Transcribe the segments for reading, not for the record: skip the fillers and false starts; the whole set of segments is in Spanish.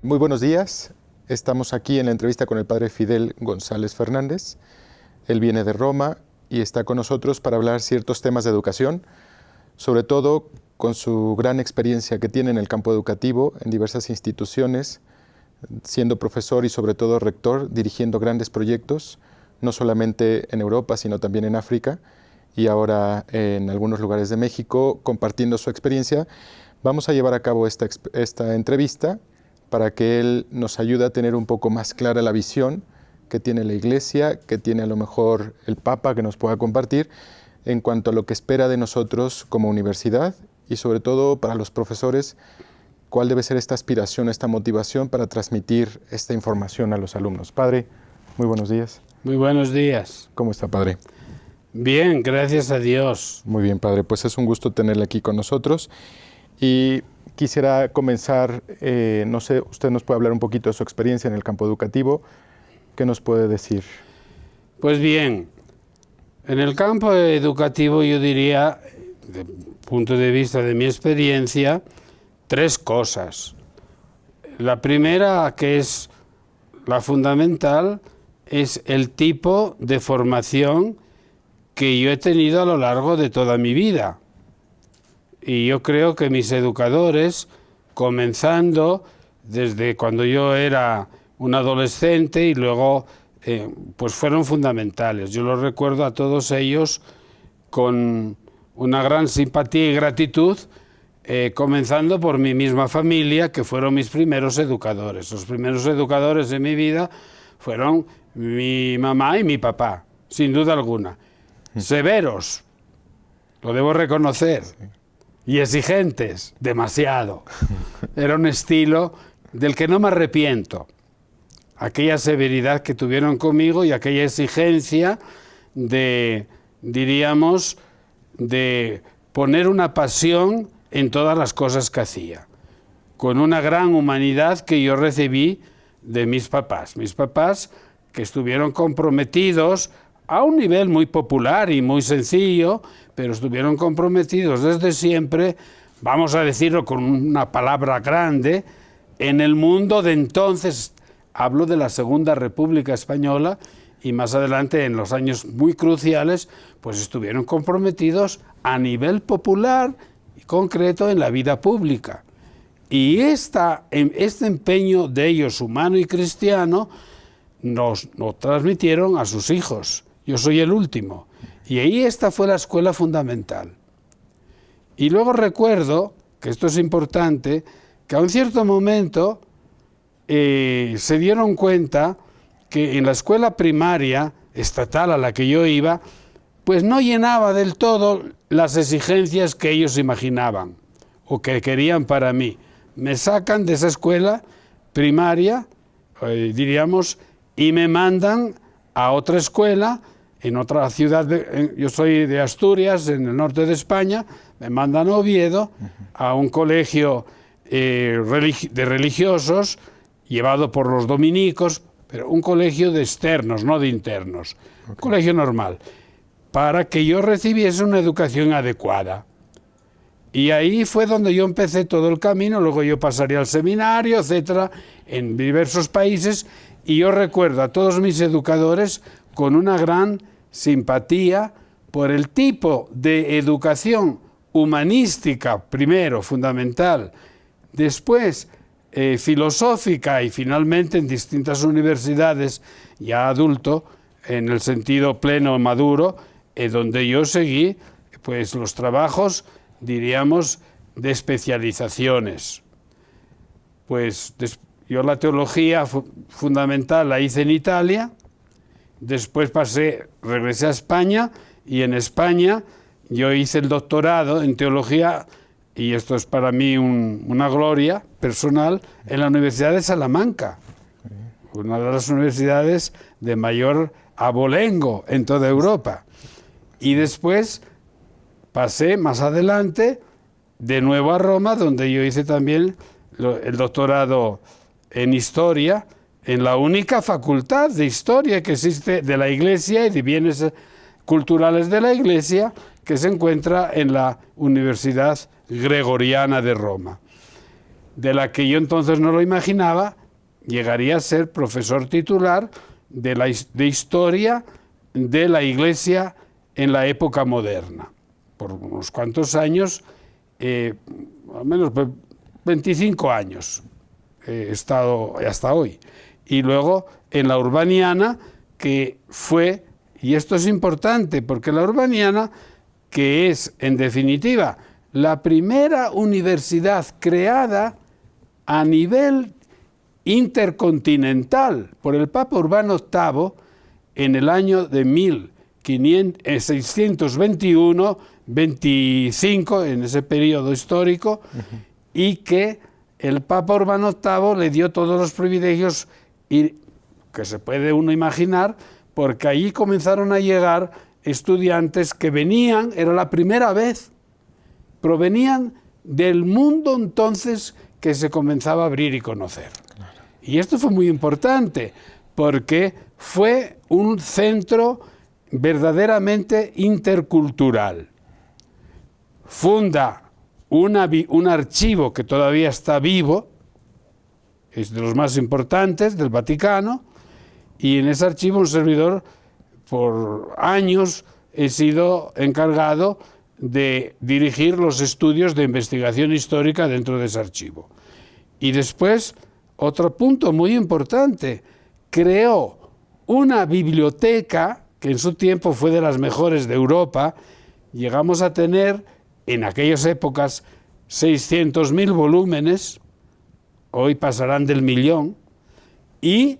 Muy buenos días. Estamos aquí en la entrevista con el padre Fidel González Fernández. Él viene de Roma y está con nosotros para hablar ciertos temas de educación, sobre todo con su gran experiencia que tiene en el campo educativo, en diversas instituciones, siendo profesor y sobre todo rector, dirigiendo grandes proyectos, no solamente en Europa, sino también en África, y ahora en algunos lugares de México, compartiendo su experiencia. Vamos a llevar a cabo esta entrevista para que él nos ayude a tener un poco más clara la visión que tiene la Iglesia, que tiene a lo mejor el Papa, que nos pueda compartir en cuanto a lo que espera de nosotros como universidad y sobre todo para los profesores, cuál debe ser esta aspiración, esta motivación para transmitir esta información a los alumnos. Padre, muy buenos días. Muy buenos días. ¿Cómo está, Padre? Bien, gracias a Dios. Muy bien, Padre, pues es un gusto tenerle aquí con nosotros. Y quisiera comenzar, no sé, usted nos puede hablar un poquito de su experiencia en el campo educativo. ¿Qué nos puede decir? Pues bien, en el campo educativo yo diría, desde el punto de vista de mi experiencia, tres cosas. La primera, que es la fundamental, es el tipo de formación que yo he tenido a lo largo de toda mi vida. Y yo creo que mis educadores, comenzando desde cuando yo era un adolescente y luego pues fueron fundamentales. Yo los recuerdo a todos ellos con una gran simpatía y gratitud, comenzando por mi misma familia, que fueron mis primeros educadores. Los primeros educadores de mi vida fueron mi mamá y mi papá, sin duda alguna. Severos, lo debo reconocer. Sí. Y exigentes, demasiado. Era un estilo del que no me arrepiento. Aquella severidad que tuvieron conmigo y aquella exigencia de, diríamos, de poner una pasión en todas las cosas que hacía, con una gran humanidad que yo recibí de mis papás. Mis papás que estuvieron comprometidos a un nivel muy popular y muy sencillo, pero estuvieron comprometidos desde siempre, vamos a decirlo con una palabra grande, en el mundo de entonces. Hablo de la Segunda República Española y más adelante, en los años muy cruciales, pues estuvieron comprometidos a nivel popular y concreto en la vida pública. Y este empeño de ellos, humano y cristiano, nos transmitieron a sus hijos. Yo soy el último. Y ahí esta fue la escuela fundamental. Y luego recuerdo, que esto es importante, que a un cierto momento se dieron cuenta que en la escuela primaria estatal a la que yo iba, pues no llenaba del todo las exigencias que ellos imaginaban o que querían para mí. Me sacan de esa escuela primaria, diríamos, y me mandan a otra escuela en otra ciudad. Yo soy de Asturias, en el norte de España. Me mandan a Oviedo, a un colegio de religiosos, llevado por los dominicos, pero un colegio de externos, no de internos. Okay. Un colegio normal, para que yo recibiese una educación adecuada. Y ahí fue donde yo empecé todo el camino. Luego yo pasaría al seminario, etcétera, en diversos países. Y yo recuerdo a todos mis educadores con una gran simpatía por el tipo de educación humanística, primero, fundamental, después filosófica y finalmente en distintas universidades, ya adulto, en el sentido pleno, maduro, donde yo seguí pues los trabajos, diríamos, de especializaciones. Pues yo la teología fundamental la hice en Italia, después regresé a España y en España yo hice el doctorado en teología, y esto es para mí una gloria personal, en la Universidad de Salamanca, una de las universidades de mayor abolengo en toda Europa. Y después pasé más adelante de nuevo a Roma, donde yo hice también el doctorado en historia, en la única facultad de historia que existe de la Iglesia y de bienes culturales de la Iglesia, que se encuentra en la Universidad Gregoriana de Roma. de la que yo entonces no lo imaginaba, llegaría a ser profesor titular de historia de la Iglesia en la época moderna. Por unos cuantos años, al menos 25 años he estado hasta hoy. Y luego en la Urbaniana, que fue, y esto es importante, porque la Urbaniana, que es en definitiva la primera universidad creada a nivel intercontinental por el Papa Urbano VIII en el año de 1621-25, en ese periodo histórico, y que el Papa Urbano VIII le dio todos los privilegios y que se puede uno imaginar, porque allí comenzaron a llegar estudiantes que venían, era la primera vez, provenían del mundo entonces que se comenzaba a abrir y conocer. Claro. Y esto fue muy importante, porque fue un centro verdaderamente intercultural. Funda un archivo que todavía está vivo, es de los más importantes del Vaticano, y en ese archivo un servidor por años he sido encargado de dirigir los estudios de investigación histórica dentro de ese archivo. Y después, otro punto muy importante, creó una biblioteca que en su tiempo fue de las mejores de Europa. Llegamos a tener en aquellas épocas 600.000 volúmenes, hoy pasarán del 1.000.000, y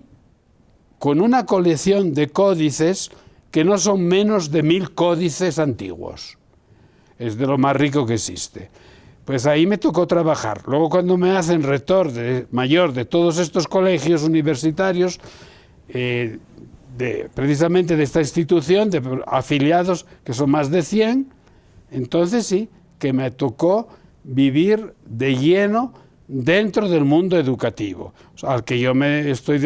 con una colección de códices que no son menos de 1.000 códices antiguos. Es de lo más rico que existe. Pues ahí me tocó trabajar. Luego, cuando me hacen rector mayor de todos estos colegios universitarios, precisamente de esta institución, de afiliados, que son más de 100, entonces sí, que me tocó vivir de lleno dentro del mundo educativo, al que yo me estoy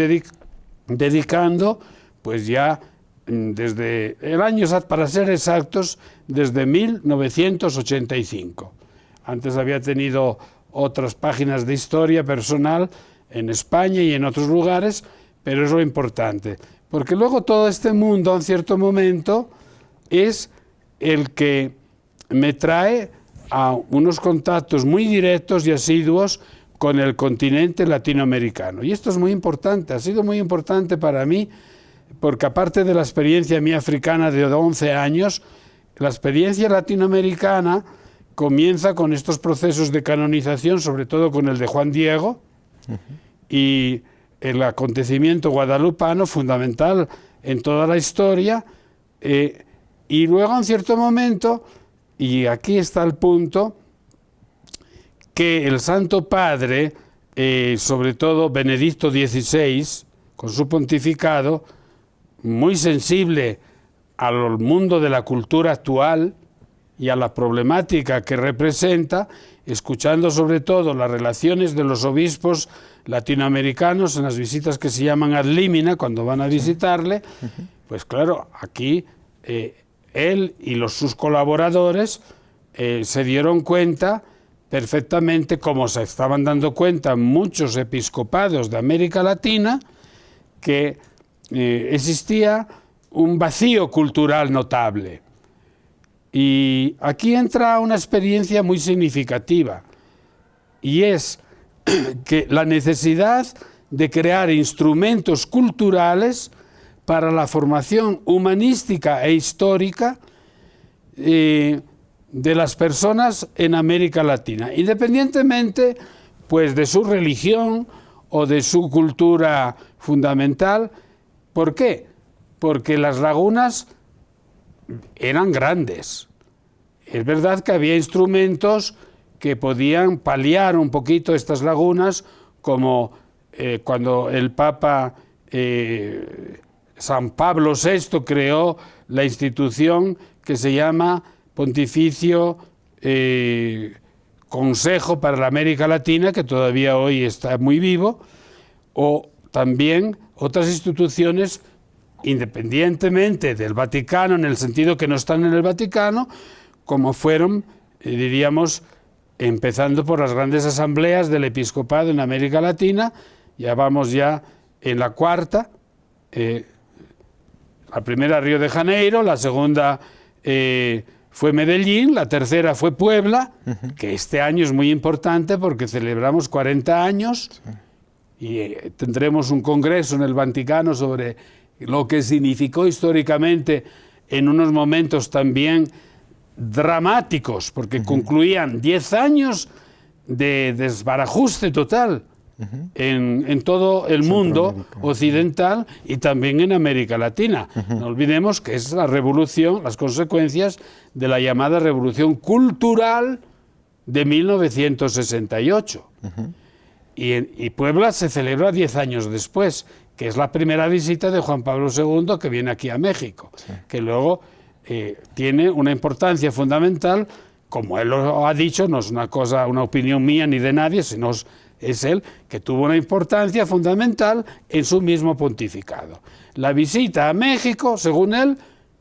dedicando, pues ya desde el año, para ser exactos, desde 1985. Antes había tenido otras páginas de historia personal en España y en otros lugares, pero es lo importante, porque luego todo este mundo, en cierto momento, es el que me trae a unos contactos muy directos y asiduos con el continente latinoamericano. Y esto es muy importante, ha sido muy importante para mí, porque aparte de la experiencia mía africana de 11 años, la experiencia latinoamericana comienza con estos procesos de canonización, sobre todo con el de Juan Diego, y el acontecimiento guadalupano, fundamental en toda la historia, y luego en cierto momento, y aquí está el punto, que el Santo Padre, sobre todo Benedicto XVI, con su pontificado, muy sensible al mundo de la cultura actual y a la problemática que representa, escuchando sobre todo las relaciones de los obispos latinoamericanos en las visitas que se llaman ad limina, cuando van a visitarle, pues claro, aquí él y sus colaboradores se dieron cuenta perfectamente, como se estaban dando cuenta muchos episcopados de América Latina, que existía un vacío cultural notable. Y aquí entra una experiencia muy significativa, y es que la necesidad de crear instrumentos culturales para la formación humanística e histórica de las personas en América Latina, independientemente pues de su religión o de su cultura fundamental. ¿Por qué? Porque las lagunas eran grandes. Es verdad que había instrumentos que podían paliar un poquito estas lagunas, como cuando el Papa San Pablo VI creó la institución que se llama Pontificio Consejo para la América Latina, que todavía hoy está muy vivo, o también otras instituciones independientemente del Vaticano, en el sentido que no están en el Vaticano, como fueron, diríamos, empezando por las grandes asambleas del episcopado en América Latina. Ya vamos ya en la cuarta, la primera Río de Janeiro, la segunda fue Medellín, la tercera fue Puebla, que este año es muy importante porque celebramos 40 años y tendremos un congreso en el Vaticano sobre lo que significó históricamente en unos momentos también dramáticos, porque concluían 10 años de desbarajuste total en todo el mundo occidental y también en América Latina. No olvidemos que es la revolución, las consecuencias de la llamada Revolución Cultural de 1968. Y Puebla se celebra 10 años después, que es la primera visita de Juan Pablo II que viene aquí a México, que luego tiene una importancia fundamental, como él lo ha dicho, no es una opinión mía ni de nadie, sino es él que tuvo una importancia fundamental en su mismo pontificado. La visita a México, según él,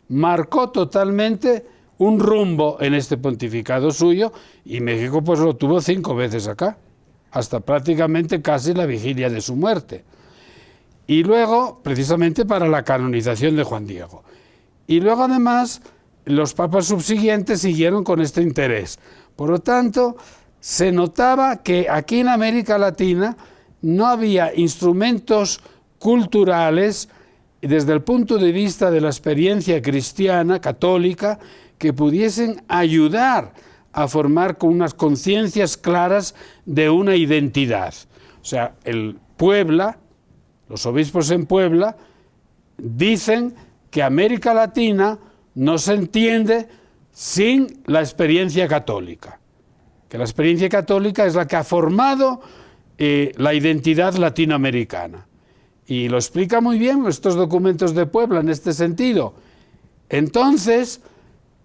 marcó totalmente un rumbo en este pontificado suyo, y México pues lo tuvo 5 veces acá, hasta prácticamente casi la vigilia de su muerte. Y luego, precisamente para la canonización de Juan Diego. Y luego, además, los papas subsiguientes siguieron con este interés. Por lo tanto, se notaba que aquí en América Latina no había instrumentos culturales desde el punto de vista de la experiencia cristiana, católica, que pudiesen ayudar a formar con unas conciencias claras de una identidad. O sea, los obispos en Puebla dicen que América Latina no se entiende sin la experiencia católica, que la experiencia católica es la que ha formado la identidad latinoamericana. Y lo explica muy bien estos documentos de Puebla en este sentido. Entonces,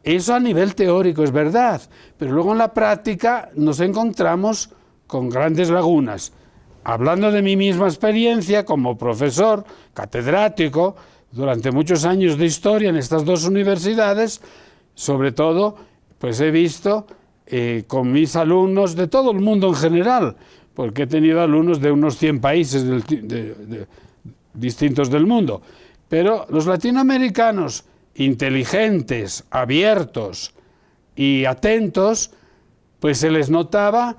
eso a nivel teórico es verdad, pero luego en la práctica nos encontramos con grandes lagunas. Hablando de mi misma experiencia como profesor, catedrático, durante muchos años de historia en estas dos universidades, sobre todo, pues he visto con mis alumnos de todo el mundo en general, porque he tenido alumnos de unos 100 países distintos del mundo, pero los latinoamericanos inteligentes, abiertos y atentos, pues se les notaba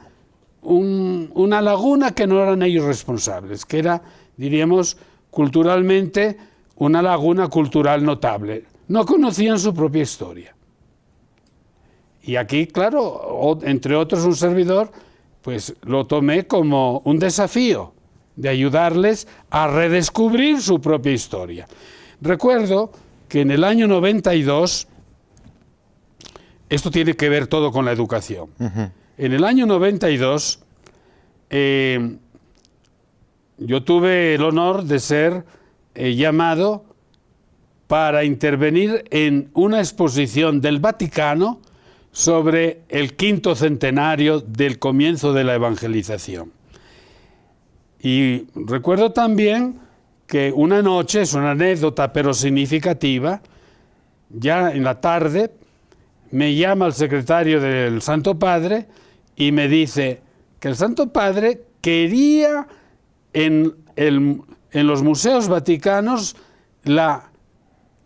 una laguna que no eran ellos responsables, que era, diríamos, culturalmente una laguna cultural notable. No conocían su propia historia. Y aquí, claro, entre otros un servidor, pues lo tomé como un desafío de ayudarles a redescubrir su propia historia. Recuerdo que en el año 92, esto tiene que ver todo con la educación, en el año 92 yo tuve el honor de ser llamado para intervenir en una exposición del Vaticano sobre el 5º centenario del comienzo de la evangelización. Y recuerdo también que una noche, es una anécdota pero significativa, ya en la tarde me llama el secretario del Santo Padre y me dice que el Santo Padre quería en los museos vaticanos la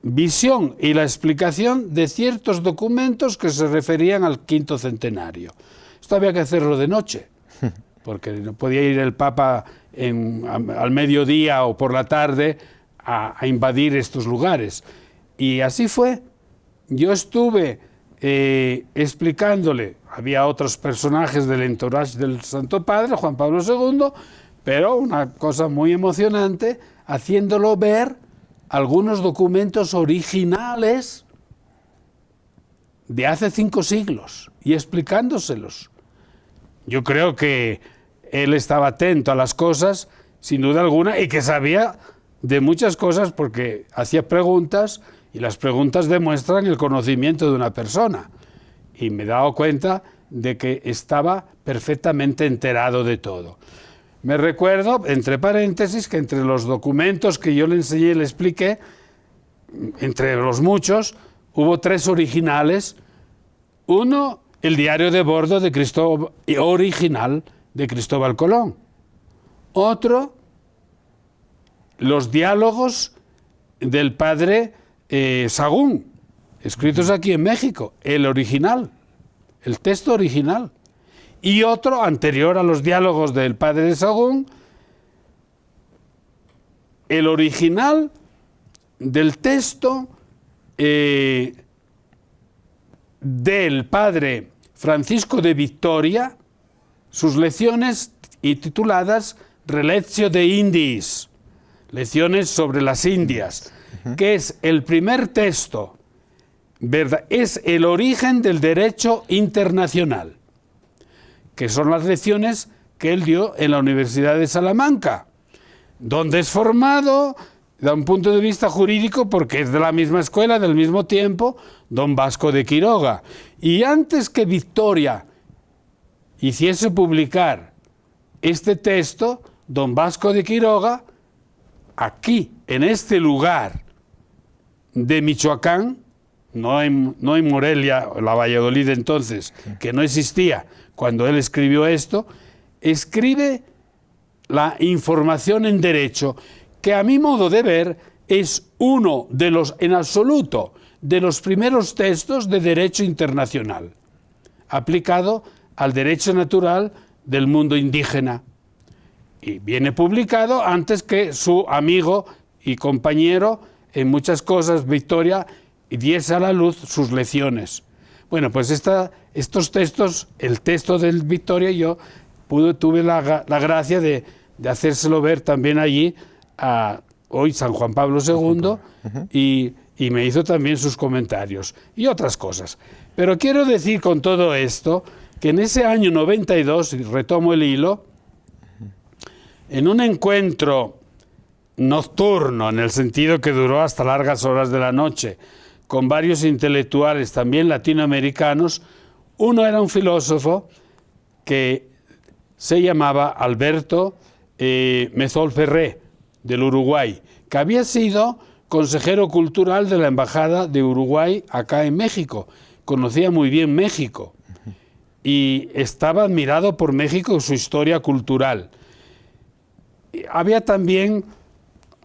visión y la explicación de ciertos documentos que se referían al 5º centenario. Esto había que hacerlo de noche, porque no podía ir el Papa al mediodía o por la tarde a invadir estos lugares. Y así fue. Yo estuve explicándole, había otros personajes del entourage del Santo Padre, Juan Pablo II, pero una cosa muy emocionante, haciéndolo ver algunos documentos originales de hace 5 siglos y explicándoselos. Yo creo que él estaba atento a las cosas, sin duda alguna, y que sabía de muchas cosas porque hacía preguntas y las preguntas demuestran el conocimiento de una persona. Y me he dado cuenta de que estaba perfectamente enterado de todo. Me recuerdo, entre paréntesis, que entre los documentos que yo le enseñé y le expliqué, entre los muchos, hubo 3 originales. Uno el diario de bordo de original de Cristóbal Colón. Otro, los diálogos del padre Sahagún, escritos aquí en México, el original, el texto original. Y otro, anterior a los diálogos del padre Sahagún, el original del texto del padre Francisco de Vitoria, sus lecciones tituladas Relectio de Indiis, lecciones sobre las Indias, que es el primer texto, ¿verdad? Es el origen del derecho internacional, que son las lecciones que él dio en la Universidad de Salamanca, donde es formado, da un punto de vista jurídico, porque es de la misma escuela, del mismo tiempo, don Vasco de Quiroga. Y antes que Victoria hiciese publicar este texto, don Vasco de Quiroga, aquí, en este lugar de Michoacán, no en Morelia, la Valladolid entonces, que no existía cuando él escribió esto, escribe la información en derecho, que a mi modo de ver es uno de los, en absoluto, de los primeros textos de derecho internacional, aplicado al derecho natural del mundo indígena. Y viene publicado antes que su amigo y compañero en muchas cosas, Victoria, diese a la luz sus lecciones. Bueno, pues estos textos, el texto del Victoria, yo tuve la gracia de hacérselo ver también allí a hoy San Juan Pablo II, y me hizo también sus comentarios y otras cosas. Pero quiero decir con todo esto que en ese año 92, y retomo el hilo, en un encuentro nocturno, en el sentido que duró hasta largas horas de la noche, con varios intelectuales también latinoamericanos, uno era un filósofo que se llamaba Alberto Mezol Ferré, del Uruguay, que había sido consejero cultural de la Embajada de Uruguay acá en México. Conocía muy bien México y estaba admirado por México y su historia cultural. Había también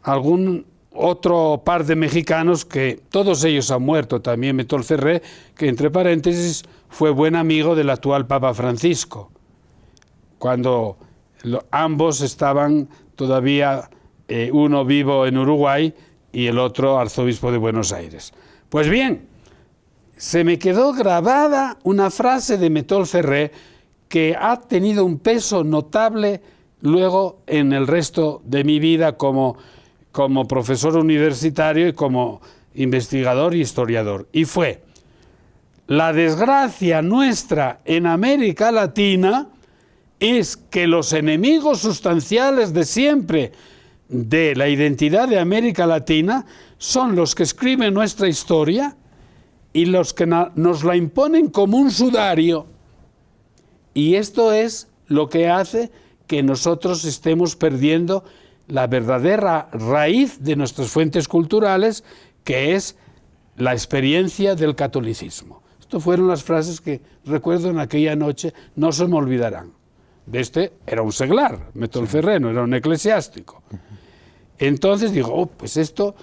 algún otro par de mexicanos que todos ellos han muerto, también Mezol Ferré, que entre paréntesis fue buen amigo del actual Papa Francisco, cuando ambos estaban todavía, uno vivo en Uruguay y el otro arzobispo de Buenos Aires. Pues bien, se me quedó grabada una frase de Mezol Ferré que ha tenido un peso notable luego en el resto de mi vida como profesor universitario y como investigador y historiador. Y fue: la desgracia nuestra en América Latina es que los enemigos sustanciales de siempre de la identidad de América Latina son los que escriben nuestra historia y los que nos la imponen como un sudario. Y esto es lo que hace que nosotros estemos perdiendo la verdadera raíz de nuestras fuentes culturales, que es la experiencia del catolicismo. Estas fueron las frases que recuerdo en aquella noche, no se me olvidarán. Era un seglar, Mezol Ferré, no era un eclesiástico. Entonces digo, pues esto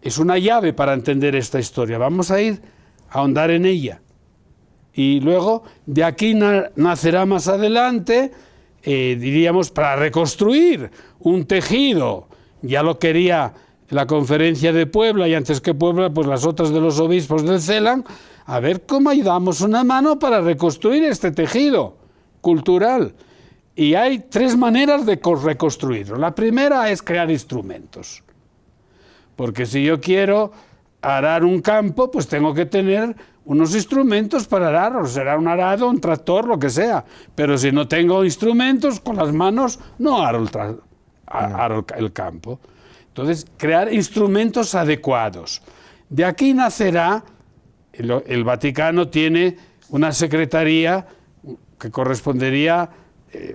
es una llave para entender esta historia, vamos a ir a ahondar en ella. Y luego, de aquí nacerá más adelante, diríamos, para reconstruir un tejido. Ya lo quería la Conferencia de Puebla, y antes que Puebla, pues las otras de los obispos del CELAM, a ver cómo ayudamos una mano para reconstruir este tejido cultural. Y hay tres maneras de reconstruirlo. La primera es crear instrumentos. Porque si yo quiero arar un campo, pues tengo que tener unos instrumentos para arar, o será un arado, un tractor, lo que sea. Pero si no tengo instrumentos, con las manos no aro el campo. Entonces, crear instrumentos adecuados. De aquí nacerá, el Vaticano tiene una secretaría que correspondería,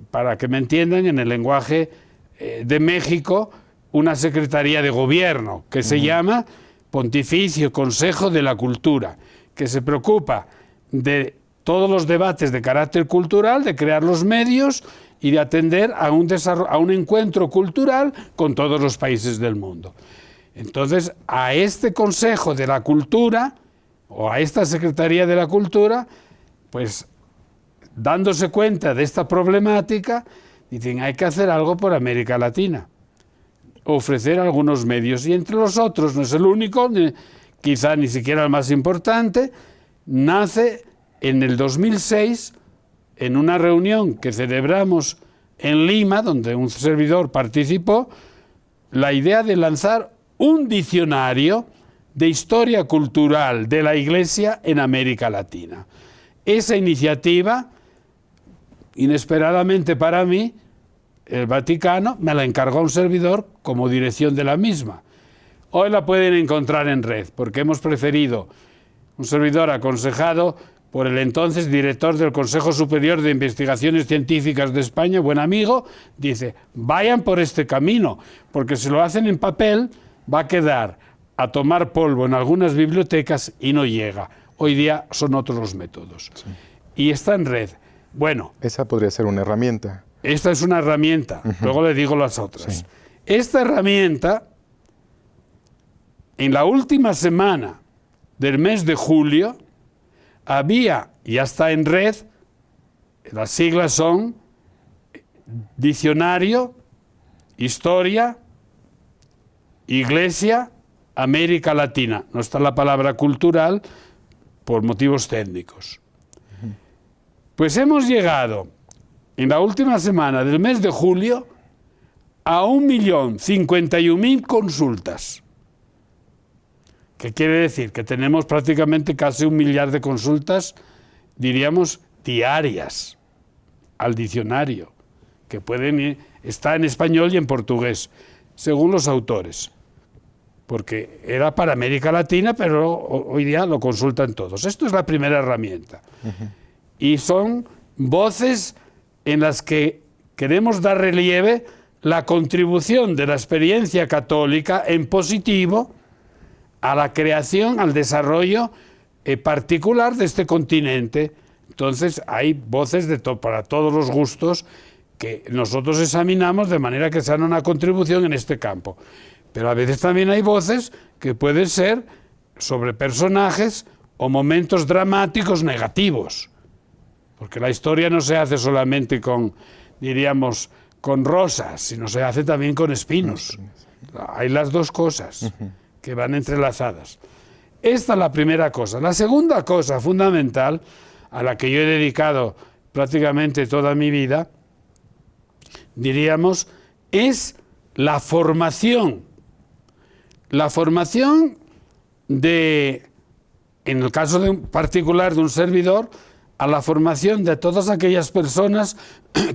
para que me entiendan, en el lenguaje de México, una secretaría de gobierno que se llama Pontificio Consejo de la Cultura, que se preocupa de todos los debates de carácter cultural, de crear los medios y de atender a un encuentro cultural con todos los países del mundo. Entonces, a este Consejo de la Cultura, o a esta Secretaría de la Cultura, pues dándose cuenta de esta problemática, dicen, hay que hacer algo por América Latina, ofrecer algunos medios. Y entre los otros, no es el único, quizá ni siquiera el más importante, nace en el 2006, en una reunión que celebramos en Lima, donde un servidor participó, la idea de lanzar un diccionario de historia cultural de la Iglesia en América Latina. Esa iniciativa, inesperadamente para mí, el Vaticano me la encargó un servidor como dirección de la misma. Hoy la pueden encontrar en red, porque hemos preferido, un servidor aconsejado por el entonces director del Consejo Superior de Investigaciones Científicas de España, buen amigo, dice, vayan por este camino, porque si lo hacen en papel, va a quedar a tomar polvo en algunas bibliotecas y no llega. Hoy día son otros los métodos. Sí. Y está en red. Bueno. Esa podría ser una herramienta. Esta es una herramienta. Luego le digo las otras. Sí. Esta herramienta, en la última semana del mes de julio, ya está en red, las siglas son Diccionario, Historia, Iglesia, América Latina. No está la palabra cultural por motivos técnicos. Pues hemos llegado en la última semana del mes de julio a 1.051.000 consultas. ¿Qué quiere decir? Que tenemos prácticamente casi 1 millar de consultas, diríamos, diarias al diccionario, que está en español y en portugués, según los autores. Porque era para América Latina, pero hoy día lo consultan todos. Esto es la primera herramienta. Y son voces en las que queremos dar relieve la contribución de la experiencia católica en positivo a la creación, al desarrollo particular de este continente. Entonces hay voces para todos los gustos que nosotros examinamos de manera que sean una contribución en este campo. Pero a veces también hay voces que pueden ser sobre personajes o momentos dramáticos negativos. Porque la historia no se hace solamente con rosas, sino se hace también con espinos. Hay las dos cosas que van entrelazadas. Esta es la primera cosa. La segunda cosa fundamental, a la que yo he dedicado prácticamente toda mi vida, es la formación. La formación en el caso particular de un servidor, a la formación de todas aquellas personas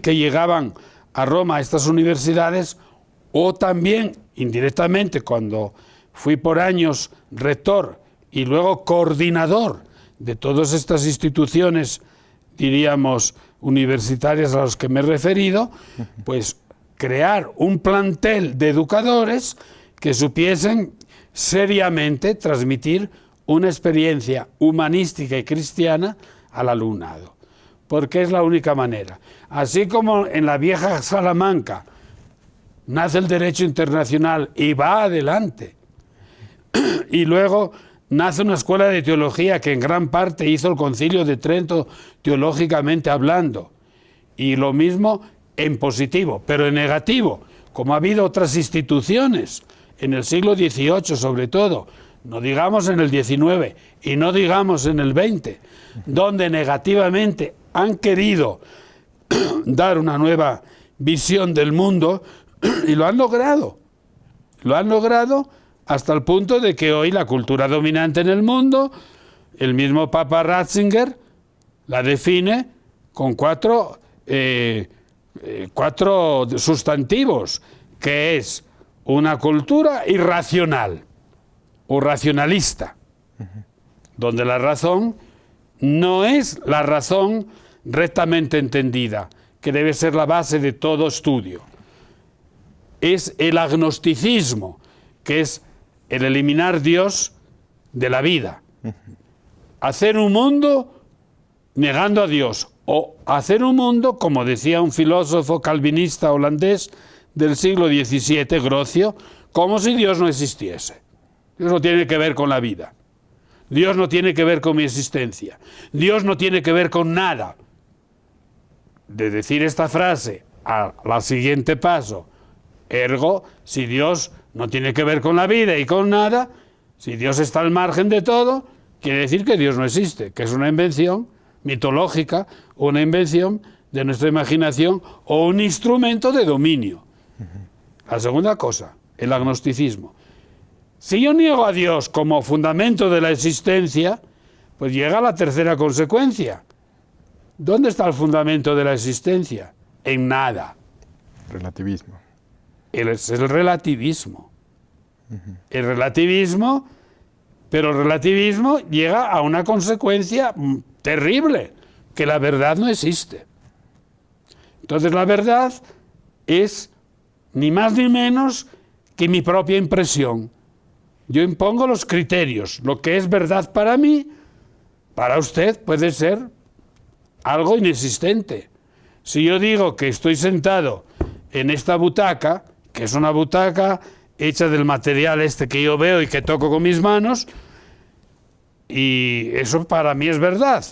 que llegaban a Roma, a estas universidades, o también indirectamente cuando fui por años rector y luego coordinador de todas estas instituciones, universitarias a las que me he referido, pues crear un plantel de educadores que supiesen seriamente transmitir una experiencia humanística y cristiana al alumnado, porque es la única manera. Así como en la vieja Salamanca nace el derecho internacional y va adelante, y luego nace una escuela de teología que en gran parte hizo el Concilio de Trento teológicamente hablando, y lo mismo en positivo, pero en negativo, como ha habido otras instituciones en el siglo XVIII sobre todo, no digamos en el XIX y no digamos en el XX, donde negativamente han querido dar una nueva visión del mundo y lo han logrado. Lo han logrado hasta el punto de que hoy la cultura dominante en el mundo, el mismo Papa Ratzinger la define con cuatro sustantivos, que es una cultura irracional o racionalista, donde la razón no es la razón rectamente entendida, que debe ser la base de todo estudio. Es el agnosticismo, que es el eliminar Dios de la vida. Hacer un mundo negando a Dios, o hacer un mundo, como decía un filósofo calvinista holandés del siglo XVII, Grocio, como si Dios no existiese. Dios no tiene que ver con la vida. Dios no tiene que ver con mi existencia. Dios no tiene que ver con nada. De decir esta frase al siguiente paso, ergo, si Dios no tiene que ver con la vida y con nada, si Dios está al margen de todo, quiere decir que Dios no existe, que es una invención mitológica, una invención de nuestra imaginación o un instrumento de dominio. La segunda cosa, el agnosticismo. Si yo niego a Dios como fundamento de la existencia, pues llega la tercera consecuencia. ¿Dónde está el fundamento de la existencia? En nada. Relativismo. Es el relativismo. El relativismo, pero el relativismo llega a una consecuencia terrible, que la verdad no existe. Entonces la verdad es ni más ni menos que mi propia impresión. Yo impongo los criterios. Lo que es verdad para mí, para usted puede ser algo inexistente. Si yo digo que estoy sentado en esta butaca, que es una butaca hecha del material este que yo veo y que toco con mis manos, y eso para mí es verdad.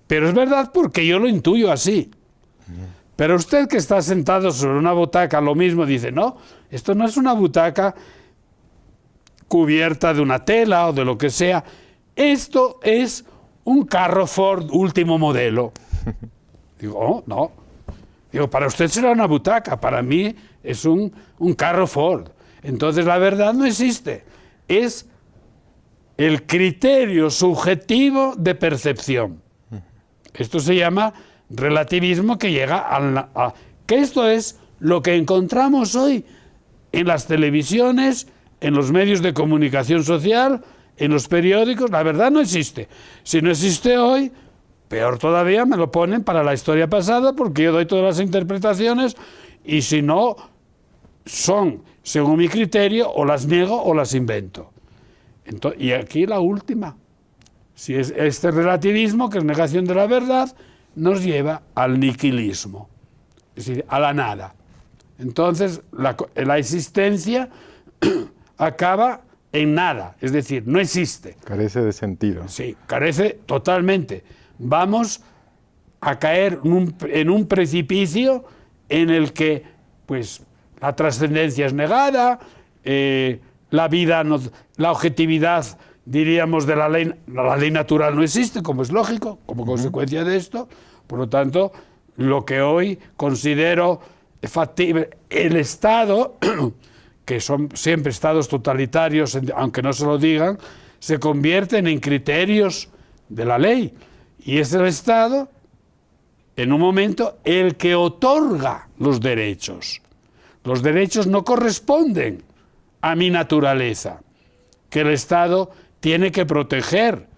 Pero es verdad porque yo lo intuyo así. Pero usted que está sentado sobre una butaca, lo mismo dice, no, esto no es una butaca cubierta de una tela o de lo que sea. Esto es un carro Ford último modelo. Digo, oh, no. Digo, para usted será una butaca, para mí es un carro Ford. Entonces la verdad no existe. Es el criterio subjetivo de percepción. Esto se llama relativismo, que llega a que esto es lo que encontramos hoy en las televisiones, en los medios de comunicación social, en los periódicos. La verdad no existe. Si no existe hoy, peor todavía me lo ponen para la historia pasada, porque yo doy todas las interpretaciones, y si no son, según mi criterio, o las niego o las invento. Entonces, y aquí la última. Si es este relativismo, que es negación de la verdad, nos lleva al niquilismo, es decir, a la nada. Entonces, la existencia acaba en nada, es decir, no existe. Carece de sentido. Sí, carece totalmente. Vamos a caer en un precipicio en el que, pues, la trascendencia es negada, la vida, la objetividad, diríamos, de la ley natural no existe, como es lógico, como consecuencia de esto. Por lo tanto, lo que hoy considero factible, el Estado, que son siempre estados totalitarios, aunque no se lo digan, se convierten en criterios de la ley. Y es el Estado, en un momento, el que otorga los derechos. Los derechos no corresponden a mi naturaleza, que el Estado tiene que proteger,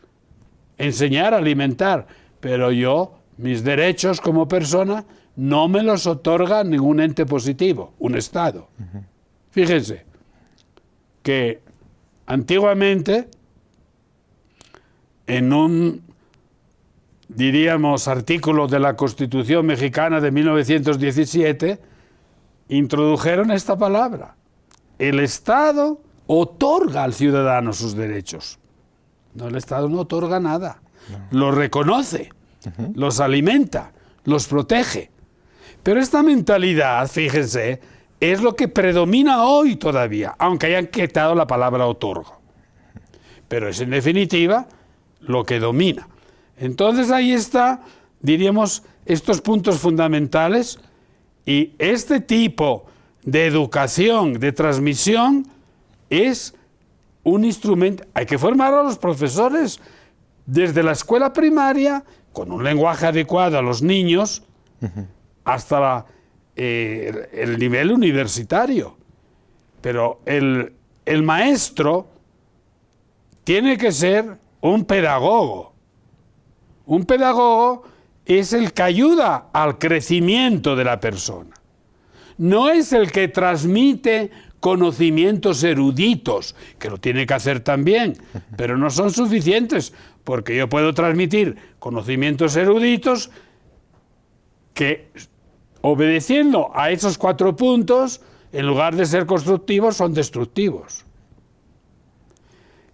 enseñar, alimentar, pero yo, mis derechos como persona, no me los otorga ningún ente positivo, un Estado. Fíjense que antiguamente, en un, diríamos, artículo de la Constitución mexicana de 1917, introdujeron esta palabra. El Estado otorga al ciudadano sus derechos. No, el Estado no otorga nada. No. Los reconoce, los alimenta, los protege. Pero esta mentalidad, fíjense, es lo que predomina hoy todavía, aunque hayan quitado la palabra otorgo. Pero es en definitiva lo que domina. Entonces ahí está, diríamos, estos puntos fundamentales, y este tipo de educación, de transmisión, es un instrumento. Hay que formar a los profesores desde la escuela primaria, con un lenguaje adecuado a los niños, hasta el nivel universitario. Pero el maestro tiene que ser un pedagogo. Un pedagogo es el que ayuda al crecimiento de la persona. No es el que transmite conocimientos eruditos, que lo tiene que hacer también, pero no son suficientes, porque yo puedo transmitir conocimientos eruditos que, obedeciendo a esos 4 puntos, en lugar de ser constructivos, son destructivos.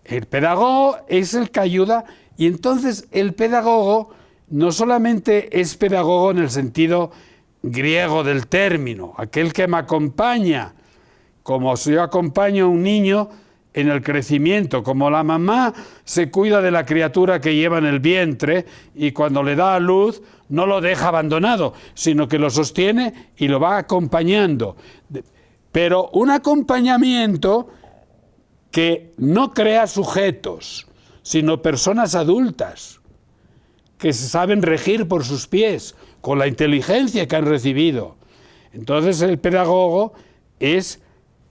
El pedagogo es el que ayuda, y entonces el pedagogo no solamente es pedagogo en el sentido griego del término, aquel que me acompaña, como si yo acompaño a un niño en el crecimiento, como la mamá se cuida de la criatura que lleva en el vientre y cuando le da a luz no lo deja abandonado, sino que lo sostiene y lo va acompañando. Pero un acompañamiento que no crea sujetos, sino personas adultas, que se saben regir por sus pies, con la inteligencia que han recibido. Entonces el pedagogo es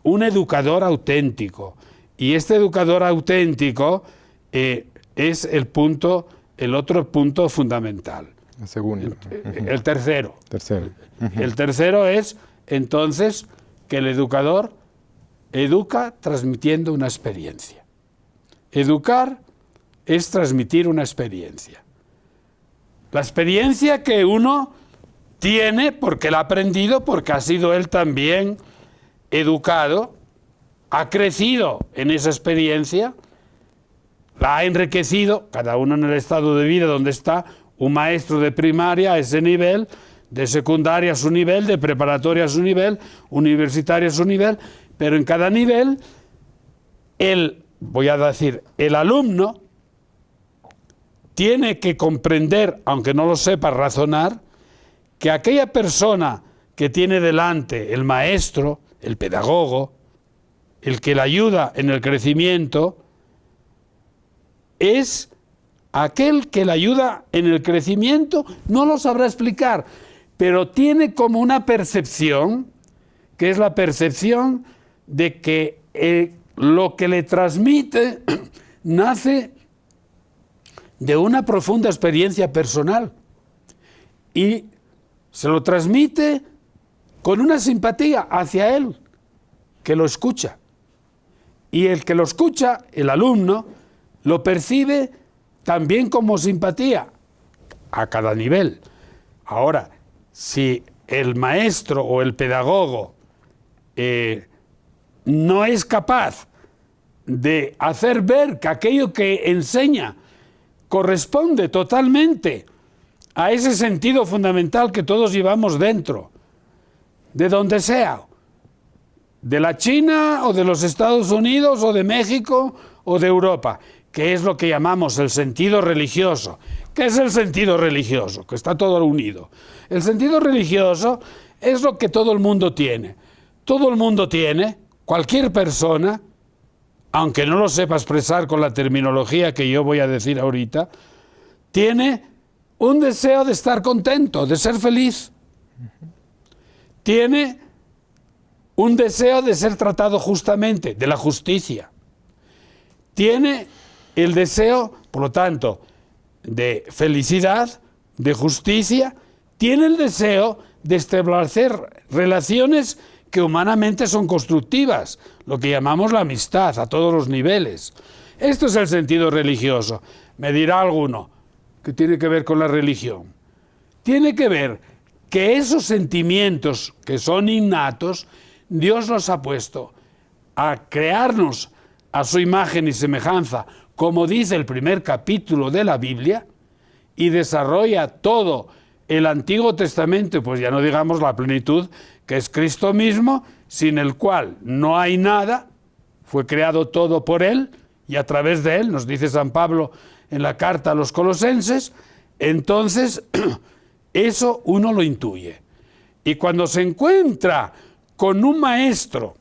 un educador auténtico. Y este educador auténtico es el otro punto fundamental. El segundo. El tercero. Tercero. El tercero es, entonces, que el educador educa transmitiendo una experiencia. Educar es transmitir una experiencia. La experiencia que uno tiene porque la ha aprendido, porque ha sido él también educado, ha crecido en esa experiencia, la ha enriquecido, cada uno en el estado de vida donde está, un maestro de primaria a ese nivel, de secundaria a su nivel, de preparatoria a su nivel, universitaria a su nivel, pero en cada nivel, el alumno tiene que comprender, aunque no lo sepa razonar, que aquella persona que tiene delante el maestro, el pedagogo, el que le ayuda en el crecimiento, es aquel que le ayuda en el crecimiento, no lo sabrá explicar, pero tiene como una percepción, que es la percepción de que lo que le transmite nace de una profunda experiencia personal y se lo transmite con una simpatía hacia él, que lo escucha. Y el que lo escucha, el alumno, lo percibe también como simpatía a cada nivel. Ahora, si el maestro o el pedagogo no es capaz de hacer ver que aquello que enseña corresponde totalmente a ese sentido fundamental que todos llevamos dentro, de donde sea, de la China o de los Estados Unidos o de México o de Europa, que es lo que llamamos el sentido religioso. ¿Qué es el sentido religioso? Que está todo unido. El sentido religioso es lo que todo el mundo tiene. Todo el mundo tiene, cualquier persona, aunque no lo sepa expresar con la terminología que yo voy a decir ahorita, tiene un deseo de estar contento, de ser feliz. Tiene un deseo de ser tratado justamente, de la justicia. Tiene el deseo, por lo tanto, de felicidad, de justicia. Tiene el deseo de establecer relaciones que humanamente son constructivas, lo que llamamos la amistad a todos los niveles. Esto es el sentido religioso. Me dirá alguno, ¿qué tiene que ver con la religión? Tiene que ver que esos sentimientos que son innatos, Dios los ha puesto a crearnos a su imagen y semejanza, como dice el primer capítulo de la Biblia, y desarrolla todo el Antiguo Testamento, pues ya no digamos la plenitud, que es Cristo mismo, sin el cual no hay nada, fue creado todo por Él, y a través de Él, nos dice San Pablo en la carta a los Colosenses, entonces eso uno lo intuye. Y cuando se encuentra con un maestro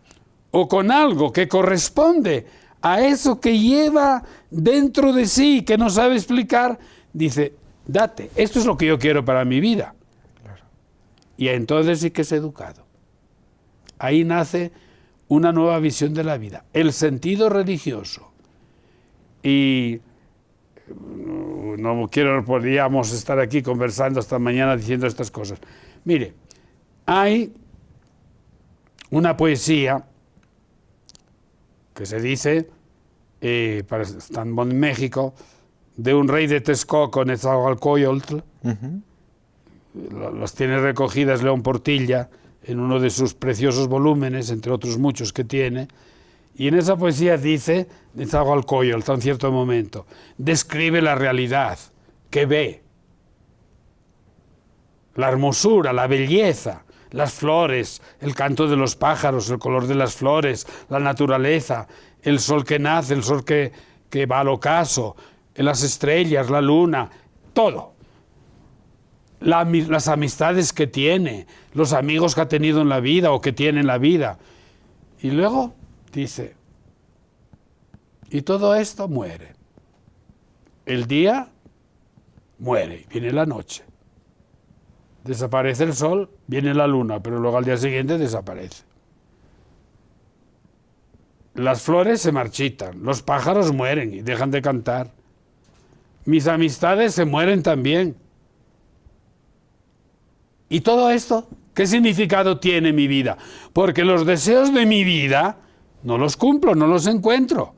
o con algo que corresponde a eso que lleva dentro de sí, que no sabe explicar, dice, date, esto es lo que yo quiero para mi vida. Claro. Y entonces sí que es educado. Ahí nace una nueva visión de la vida, el sentido religioso. Y no podríamos estar aquí conversando hasta mañana diciendo estas cosas. Mire, hay una poesía que se dice, estando en México, de un rey de Texcoco, Nezahualcóyotl. Las tiene recogidas León Portilla en uno de sus preciosos volúmenes, entre otros muchos que tiene. Y en esa poesía dice, Nezahualcóyotl, en cierto momento, describe la realidad que ve, la hermosura, la belleza, las flores, el canto de los pájaros, el color de las flores, la naturaleza, el sol que nace, el sol que va al ocaso, las estrellas, la luna, todo. Las amistades que tiene, los amigos que ha tenido en la vida o que tiene en la vida. Y luego dice, y todo esto muere. El día muere, viene la noche. Desaparece el sol, viene la luna, pero luego al día siguiente desaparece. Las flores se marchitan, los pájaros mueren y dejan de cantar. Mis amistades se mueren también. ¿Y todo esto qué significado tiene mi vida? Porque los deseos de mi vida no los cumplo, no los encuentro.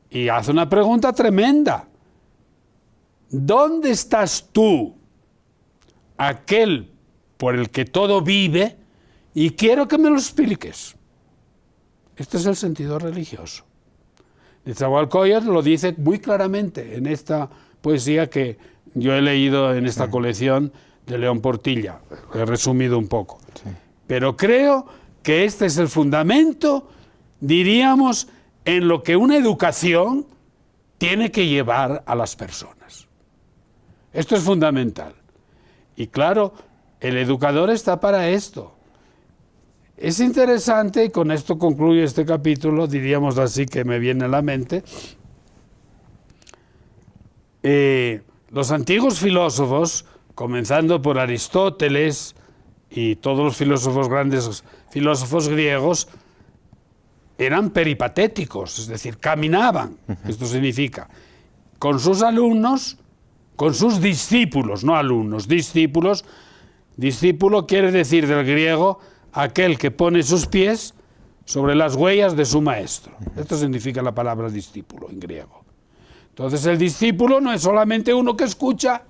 Y hace una pregunta tremenda. ¿Dónde estás tú, aquel por el que todo vive? Y quiero que me lo expliques. Este es el sentido religioso. Nezahualcóyotl lo dice muy claramente en esta poesía que yo he leído en esta colección de León Portilla. He resumido un poco. Sí. Pero creo que este es el fundamento, diríamos, en lo que una educación tiene que llevar a las personas. Esto es fundamental. Y claro, el educador está para esto. Es interesante, y con esto concluyo este capítulo, diríamos así que me viene a la mente, los antiguos filósofos, comenzando por Aristóteles y todos los filósofos grandes, filósofos griegos, eran peripatéticos, es decir, caminaban, esto significa, con sus alumnos, con sus discípulos, no alumnos, discípulos. Discípulo quiere decir del griego aquel que pone sus pies sobre las huellas de su maestro. Esto significa la palabra discípulo en griego. Entonces el discípulo no es solamente uno que escucha,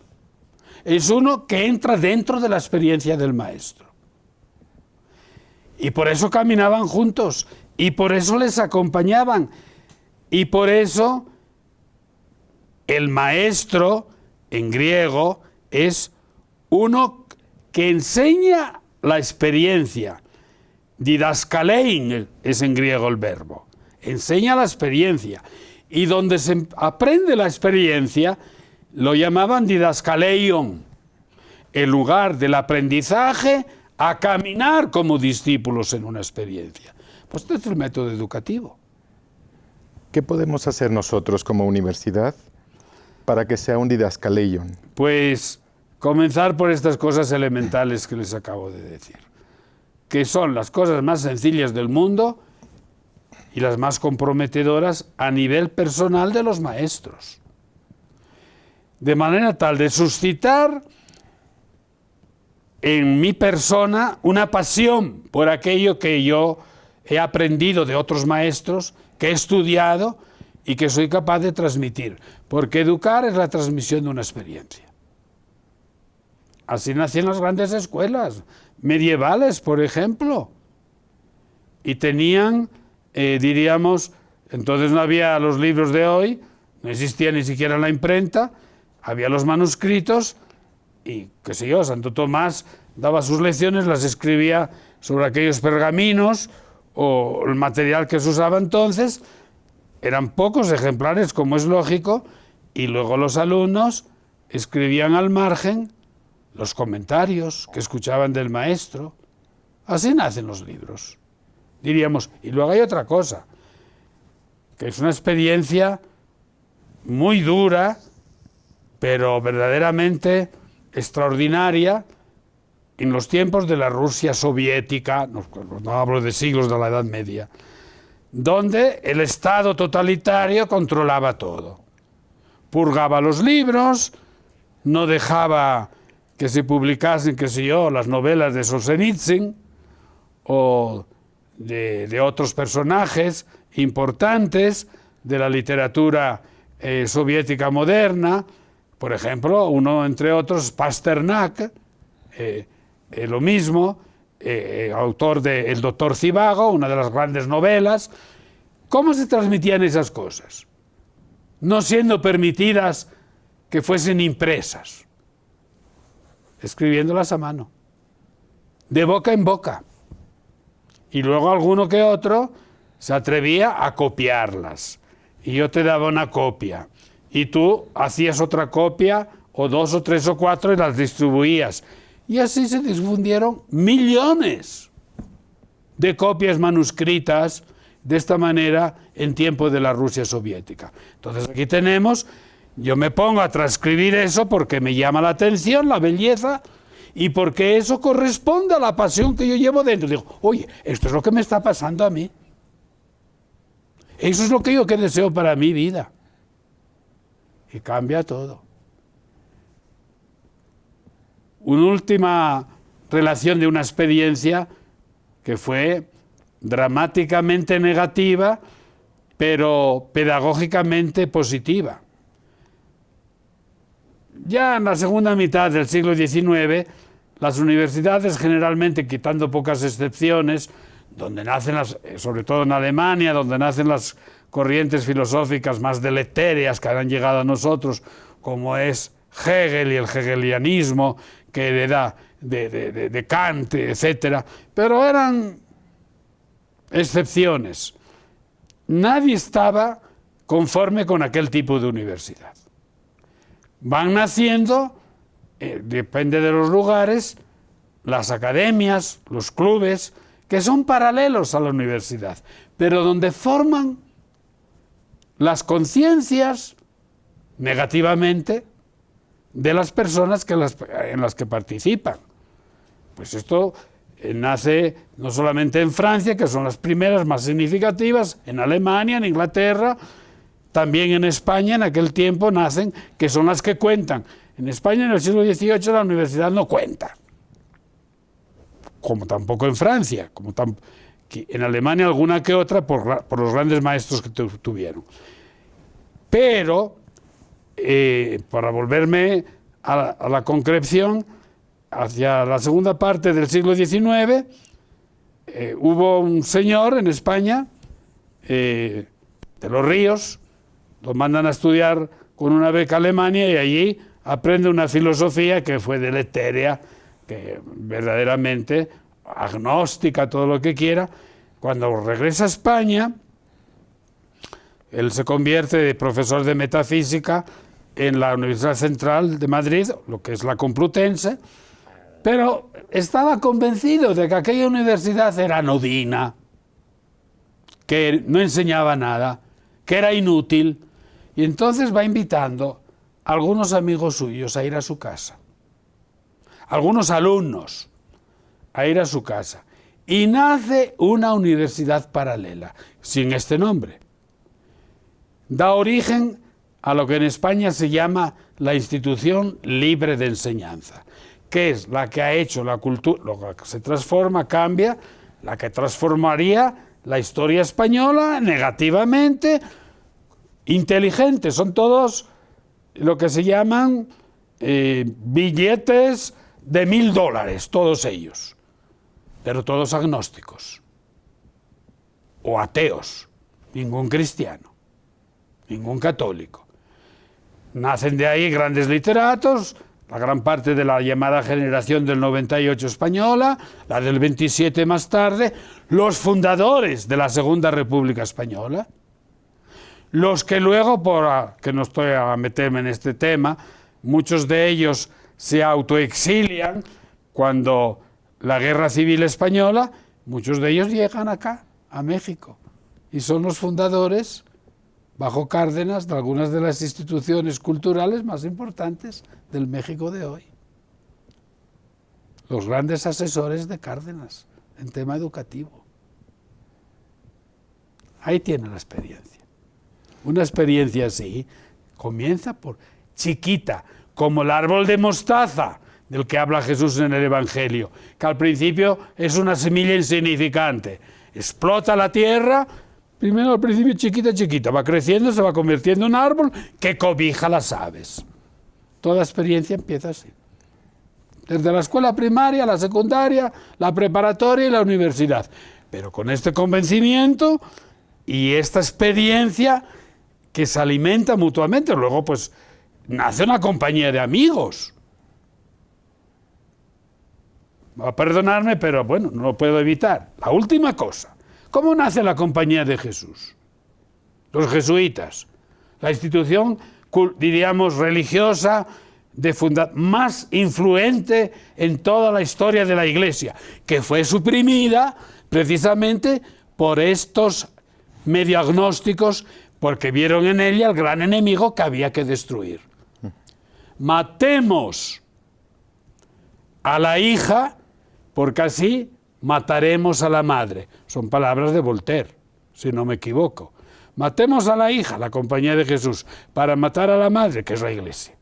es uno que entra dentro de la experiencia del maestro. Y por eso caminaban juntos, y por eso les acompañaban, y por eso el maestro en griego es uno que enseña la experiencia. Didaskalein es en griego el verbo. Enseña la experiencia. Y donde se aprende la experiencia, lo llamaban didaskaleion. El lugar del aprendizaje a caminar como discípulos en una experiencia. Pues este es el método educativo. ¿Qué podemos hacer nosotros como universidad para que sea un didaskaleion? Pues comenzar por estas cosas elementales que les acabo de decir, que son las cosas más sencillas del mundo y las más comprometedoras a nivel personal de los maestros. De manera tal de suscitar en mi persona una pasión por aquello que yo he aprendido de otros maestros, que he estudiado y que soy capaz de transmitir. Porque educar es la transmisión de una experiencia. Así nacían las grandes escuelas medievales, por ejemplo. Y tenían, diríamos, entonces no había los libros de hoy, no existía ni siquiera la imprenta, había los manuscritos y, qué sé yo, Santo Tomás daba sus lecciones, las escribía sobre aquellos pergaminos o el material que se usaba entonces. Eran pocos ejemplares, como es lógico, y luego los alumnos escribían al margen los comentarios que escuchaban del maestro. Así nacen los libros, diríamos. Y luego hay otra cosa, que es una experiencia muy dura, pero verdaderamente extraordinaria, en los tiempos de la Rusia soviética, no hablo de siglos de la Edad Media, donde el Estado totalitario controlaba todo. Purgaba los libros, no dejaba que se publicasen, qué sé yo, las novelas de Solzhenitsyn o de otros personajes importantes de la literatura soviética moderna, por ejemplo, uno entre otros, Pasternak, lo mismo, autor de El doctor Zhivago, una de las grandes novelas. ¿Cómo se transmitían esas cosas? No siendo permitidas que fuesen impresas, escribiéndolas a mano, de boca en boca. Y luego alguno que otro se atrevía a copiarlas. Y yo te daba una copia. Y tú hacías otra copia, o 2 o 3 o 4, y las distribuías. Y así se difundieron millones de copias manuscritas de esta manera en tiempo de la Rusia soviética. Entonces aquí tenemos, yo me pongo a transcribir eso porque me llama la atención, la belleza, y porque eso corresponde a la pasión que yo llevo dentro. Digo, oye, esto es lo que me está pasando a mí. Eso es lo que yo deseo para mi vida. Y cambia todo. Una última relación de una experiencia que fue dramáticamente negativa, pero pedagógicamente positiva. Ya en la segunda mitad del siglo XIX, las universidades, generalmente, quitando pocas excepciones, donde nacen sobre todo en Alemania, donde nacen las corrientes filosóficas más deletéreas que han llegado a nosotros, como es Hegel y el hegelianismo, que hereda de Kant, etc. Pero eran excepciones. Nadie estaba conforme con aquel tipo de universidad. Van naciendo, depende de los lugares, las academias, los clubes, que son paralelos a la universidad, pero donde forman las conciencias negativamente de las personas en las que participan. Pues esto nace no solamente en Francia, que son las primeras más significativas, en Alemania, en Inglaterra, también en España en aquel tiempo nacen, que son las que cuentan. En España en el siglo XVIII la universidad no cuenta, como tampoco en Francia, en Alemania alguna que otra por los grandes maestros que tuvieron. Pero, para volverme a la concreción, hacia la segunda parte del siglo XIX, hubo un señor en España, de Los Ríos, lo mandan a estudiar con una beca a Alemania y allí aprende una filosofía que fue deletérea, que verdaderamente agnóstica, todo lo que quiera. Cuando regresa a España, él se convierte de profesor de metafísica en la Universidad Central de Madrid, lo que es la Complutense, pero estaba convencido de que aquella universidad era anodina, que no enseñaba nada, que era inútil, y entonces va invitando a algunos amigos suyos a ir a su casa, algunos alumnos a ir a su casa, y nace una universidad paralela, sin este nombre. Da origen a lo que en España se llama la Institución Libre de Enseñanza, que es la que ha hecho la cultura, lo que se transforma, cambia, la que transformaría la historia española negativamente, inteligente. Son todos lo que se llaman billetes de $1000, todos ellos, pero todos agnósticos o ateos, ningún cristiano, ningún católico. Nacen de ahí grandes literatos, la gran parte de la llamada generación del 98 española, la del 27 más tarde, los fundadores de la Segunda República Española, los que luego, que no estoy a meterme en este tema, muchos de ellos se autoexilian cuando la Guerra Civil Española, muchos de ellos llegan acá, a México, y son los fundadores, bajo Cárdenas, de algunas de las instituciones culturales más importantes del México de hoy. Los grandes asesores de Cárdenas en tema educativo. Ahí tiene la experiencia. Una experiencia así comienza por chiquita, como el árbol de mostaza del que habla Jesús en el Evangelio, que al principio es una semilla insignificante. Explota la tierra, Primero al principio chiquita, chiquita, va creciendo, se va convirtiendo en árbol que cobija las aves. Toda experiencia empieza así. Desde la escuela primaria, la secundaria, la preparatoria y la universidad. Pero con este convencimiento y esta experiencia que se alimenta mutuamente, luego pues nace una compañía de amigos. Va a perdonarme, pero bueno, no lo puedo evitar. La última cosa. ¿Cómo nace la Compañía de Jesús? Los jesuitas. La institución, diríamos, religiosa más influente en toda la historia de la Iglesia, que fue suprimida precisamente por estos medio agnósticos, porque vieron en ella el gran enemigo que había que destruir. Matemos a la hija, porque así mataremos a la madre. Son palabras de Voltaire, si no me equivoco. Matemos a la hija, la Compañía de Jesús, para matar a la madre, que es la Iglesia.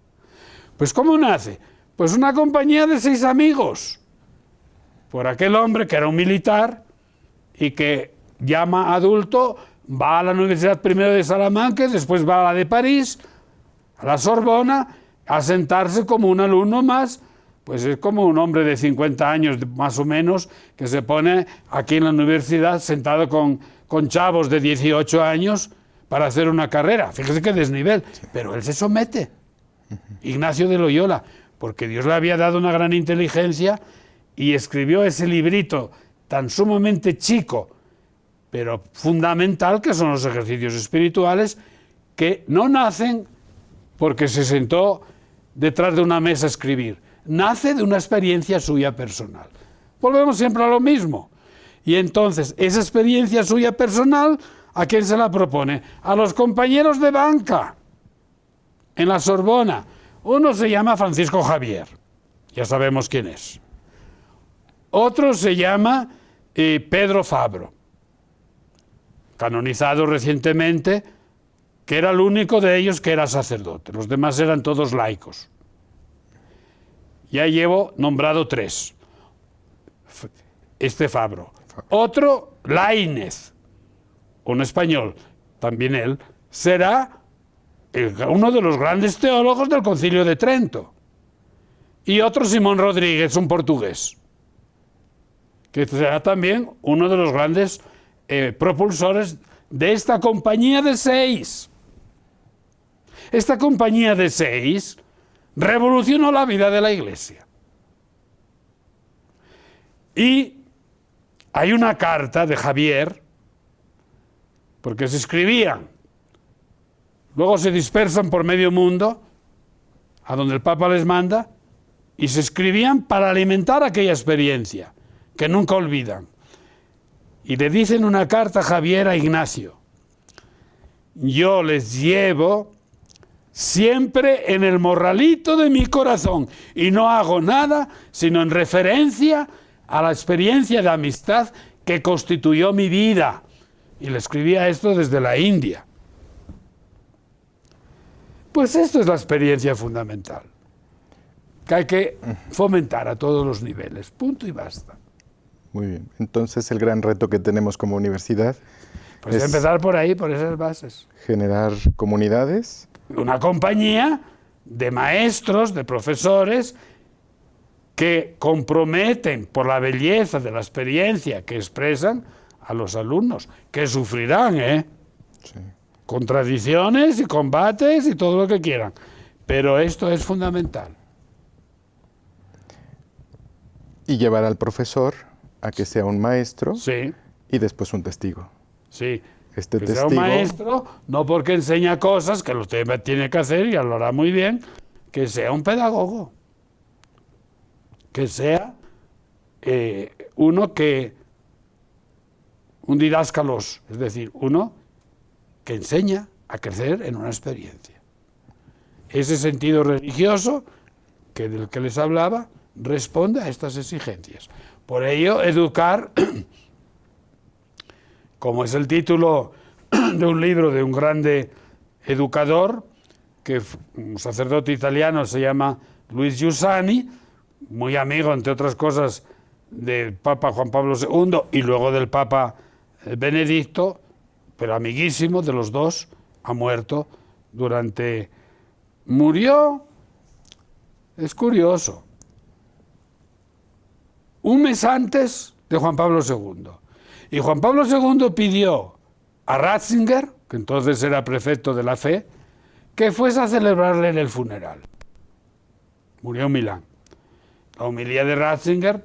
Pues ¿cómo nace? Pues una compañía de 6 amigos. Por aquel hombre que era un militar y que llama adulto, va a la Universidad primero de Salamanca, después va a la de París, a la Sorbona, a sentarse como un alumno más. Pues es como un hombre de 50 años, más o menos, que se pone aquí en la universidad sentado con chavos de 18 años para hacer una carrera. Fíjese qué desnivel. Pero él se somete. Ignacio de Loyola, porque Dios le había dado una gran inteligencia y escribió ese librito tan sumamente chico, pero fundamental, que son los ejercicios espirituales, que no nacen porque se sentó detrás de una mesa a escribir. Nace de una experiencia suya personal. Volvemos siempre a lo mismo. Y entonces, esa experiencia suya personal, ¿a quién se la propone? A los compañeros de banca en la Sorbona. Uno se llama Francisco Javier, ya sabemos quién es. Otro se llama Pedro Fabro, canonizado recientemente, que era el único de ellos que era sacerdote. Los demás eran todos laicos. Ya llevo nombrado 3. Este Fabro. Otro, Laínez, un español, también él, será uno de los grandes teólogos del Concilio de Trento. Y otro, Simón Rodríguez, un portugués, que será también uno de los grandes propulsores de esta compañía de 6. Esta compañía de 6 revolucionó la vida de la Iglesia. Y hay una carta de Javier, porque se escribían, luego se dispersan por medio mundo, a donde el Papa les manda, y se escribían para alimentar aquella experiencia, que nunca olvidan. Y le dicen una carta a Javier a Ignacio: yo les llevo siempre en el morralito de mi corazón y no hago nada sino en referencia a la experiencia de amistad que constituyó mi vida. Y le escribía esto desde la India. Pues esto es la experiencia fundamental, que hay que fomentar a todos los niveles, punto y basta. Muy bien, entonces el gran reto que tenemos como universidad Pues es empezar por ahí, por esas bases. generar comunidades. Una compañía de maestros, de profesores, que comprometen por la belleza de la experiencia que expresan a los alumnos, que sufrirán, Sí. contradicciones y combates y todo lo que quieran. Pero esto es fundamental. Y llevar al profesor a que sea un maestro Sí, y después un testigo. sí. Este Que sea testigo, un maestro, no porque enseña cosas que lo tiene que hacer y lo hará muy bien, que sea un pedagogo. Que sea un didáscalos, es decir, uno que enseña a crecer en una experiencia. Ese sentido religioso del que les hablaba responde a estas exigencias. Por ello, educar, como es el título de un libro de un grande educador, que un sacerdote italiano se llama Luis Giussani, muy amigo, entre otras cosas, del Papa Juan Pablo II y luego del Papa Benedicto, pero amiguísimo de los dos, ha muerto murió, es curioso, un mes antes de Juan Pablo II. Y Juan Pablo II pidió a Ratzinger, que entonces era prefecto de la fe, que fuese a celebrarle en el funeral. Murió en Milán. La homilía de Ratzinger,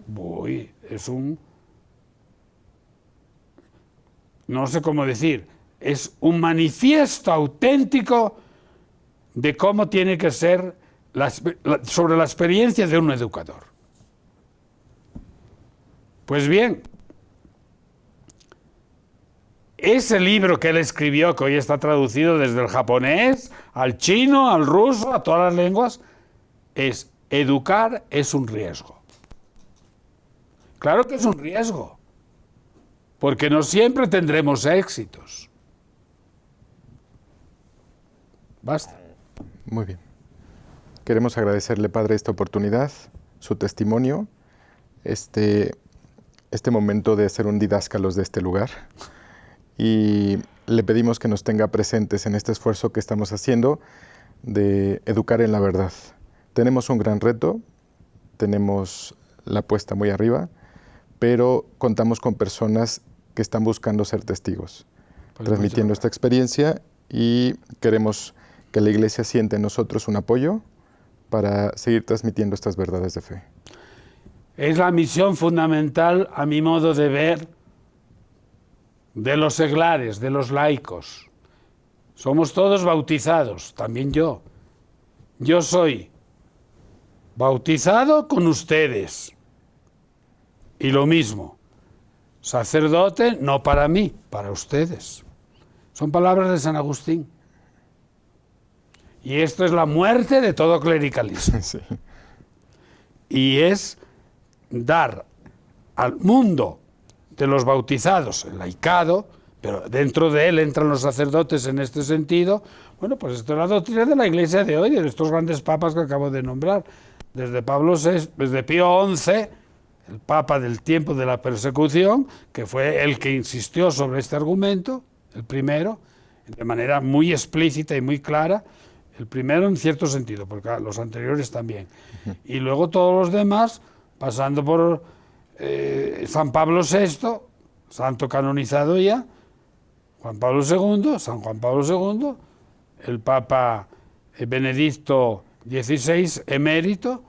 no sé cómo decir, es un manifiesto auténtico de cómo tiene que ser sobre la experiencia de un educador. Pues bien, ese libro que él escribió, que hoy está traducido desde el japonés al chino, al ruso, a todas las lenguas, es educar es un riesgo. Claro que es un riesgo, porque no siempre tendremos éxitos. Basta. Muy bien. Queremos agradecerle, Padre, esta oportunidad, su testimonio, este momento de ser un didáscalos de este lugar. Y le pedimos que nos tenga presentes en este esfuerzo que estamos haciendo de educar en la verdad. Tenemos un gran reto, tenemos la apuesta muy arriba, pero contamos con personas que están buscando ser testigos, transmitiendo esta experiencia, y queremos que la Iglesia sienta en nosotros un apoyo para seguir transmitiendo estas verdades de fe. Es la misión fundamental, a mi modo de ver, de los seglares, de los laicos. Somos todos bautizados, también yo. Yo soy bautizado con ustedes. Y lo mismo, sacerdote no para mí, para ustedes. Son palabras de San Agustín. Y esto es la muerte de todo clericalismo. Sí. Y es dar al mundo de los bautizados el laicado, pero dentro de él entran los sacerdotes en este sentido. Bueno, pues esto es la doctrina de la Iglesia de hoy, de estos grandes papas que acabo de nombrar, desde Pablo VI, desde Pío XI, el papa del tiempo de la persecución, que fue el que insistió sobre este argumento, el primero, de manera muy explícita y muy clara, el primero en cierto sentido, porque los anteriores también. Y luego todos los demás, pasando por San Pablo VI, santo canonizado ya, Juan Pablo II, San Juan Pablo II, el Papa Benedicto XVI, emérito,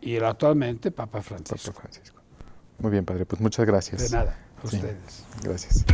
y el actualmente Papa Francisco. Papa Francisco. Muy bien, Padre, pues muchas gracias. De nada, a ustedes. Gracias.